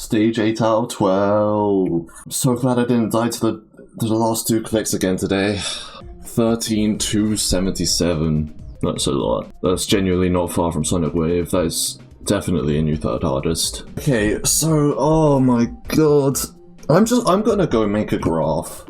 Stage 8 out of 12. So glad I didn't die to the last two clicks again today. 13,277. That's a lot. That's genuinely not far from Sonic Wave. That is definitely a new third hardest. Okay, so, oh my god. I'm gonna go make a graph.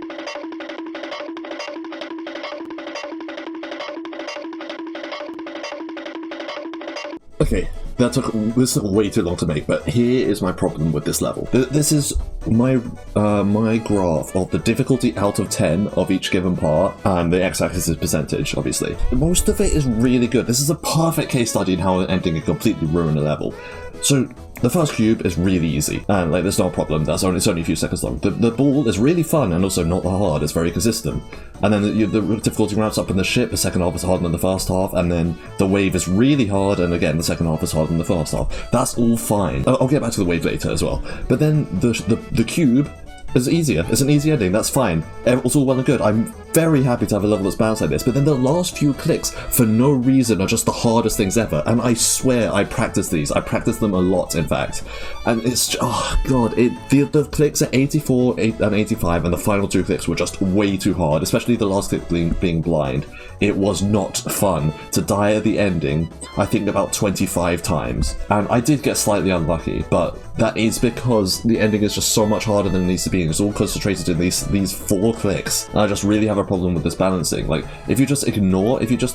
Okay, this took way too long to make, but here is my problem with this level. This is my my graph of the difficulty out of 10 of each given part, and the x-axis is percentage, obviously. Most of it is really good. This is a perfect case study in how an ending can completely ruin a level. So, the first cube is really easy, and like there's no problem. It's only a few seconds long. The ball is really fun and also not that hard. It's very consistent. And then the difficulty ramps up in the ship. The second half is harder than the first half, and then the wave is really hard, and again the second half is harder than the first half. That's all fine. I'll get back to the wave later as well. But then the cube is easier. It's an easy ending. That's fine. It's all well and good. I'm very happy to have a level that's balanced like this. But then the last few clicks, for no reason, are just the hardest things ever. And I swear I practice these. I practice them a lot, in fact. And it's oh god. The clicks at 84 and 85, and the final two clicks were just way too hard. Especially the last click being blind. It was not fun to die at the ending. I think about 25 times, and I did get slightly unlucky, but that is because the ending is just so much harder than it needs to be. It's all concentrated in these 4 clicks, and I just really have a problem with this balancing. Like, if you just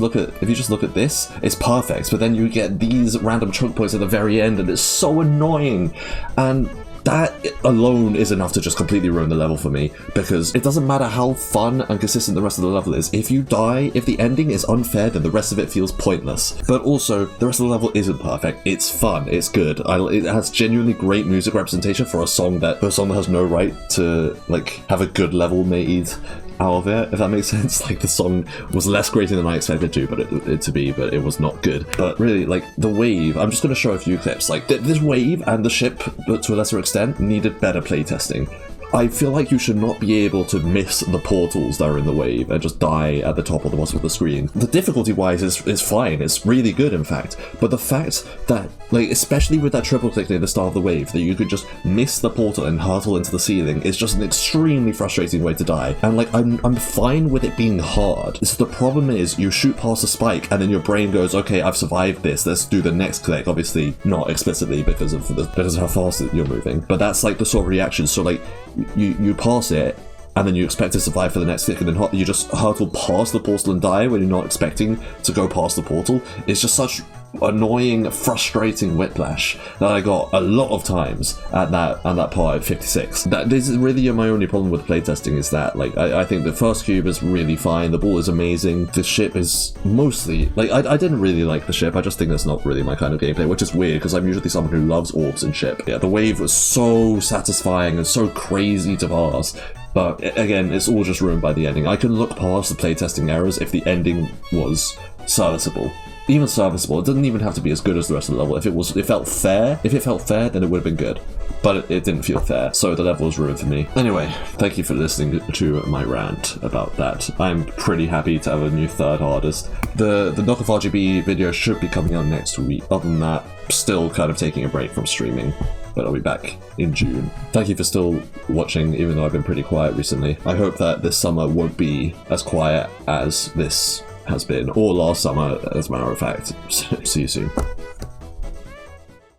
look at this, it's perfect, but then you get these random choke points at the very end, and it's so annoying. And that alone is enough to just completely ruin the level for me, because it doesn't matter how fun and consistent the rest of the level is. If you die, if the ending is unfair, then the rest of it feels pointless. But also, the rest of the level isn't perfect. It's fun. It's good. It has genuinely great music representation for a song that has no right to like have a good level made out of it, if that makes sense. Like, the song was less great than I expected to, but it was not good. But really, like, the wave, I'm just going to show a few clips. Like, this wave and the ship, but to a lesser extent, needed better playtesting. I feel like you should not be able to miss the portals that are in the wave and just die at the top or the bottom of the screen. The difficulty-wise is fine, it's really good in fact, but the fact that, like, especially with that triple click near the start of the wave, that you could just miss the portal and hurtle into the ceiling is just an extremely frustrating way to die. And like, I'm fine with it being hard. So the problem is, you shoot past a spike and then your brain goes, okay, I've survived this, let's do the next click. Obviously not explicitly because of how fast you're moving, but that's like the sort of reaction. So like, you pass it, and then you expect to survive for the next click, and then you just hurtle past the portal and die when you're not expecting to go past the portal. It's just such annoying, frustrating whiplash that I got a lot of times at that part at 56. This is really my only problem with playtesting, is that like I think the first cube is really fine, the ball is amazing, the ship is mostly like I didn't really like the ship. I just think that's not really my kind of gameplay, which is weird because I'm usually someone who loves orbs and ship. Yeah, the wave was so satisfying and so crazy to pass. But again, it's all just ruined by the ending. I can look past the playtesting errors if the ending was serviceable. Even serviceable. It doesn't even have to be as good as the rest of the level. If it felt fair, then it would have been good. But it didn't feel fair, so the level was ruined for me. Anyway, thank you for listening to my rant about that. I'm pretty happy to have a new third hardest. The knockoff RGB video should be coming out next week. Other than that, still kind of taking a break from streaming, but I'll be back in June. Thank you for still watching, even though I've been pretty quiet recently. I hope that this summer won't be as quiet as this has been, or last summer, as a matter of fact. See you soon.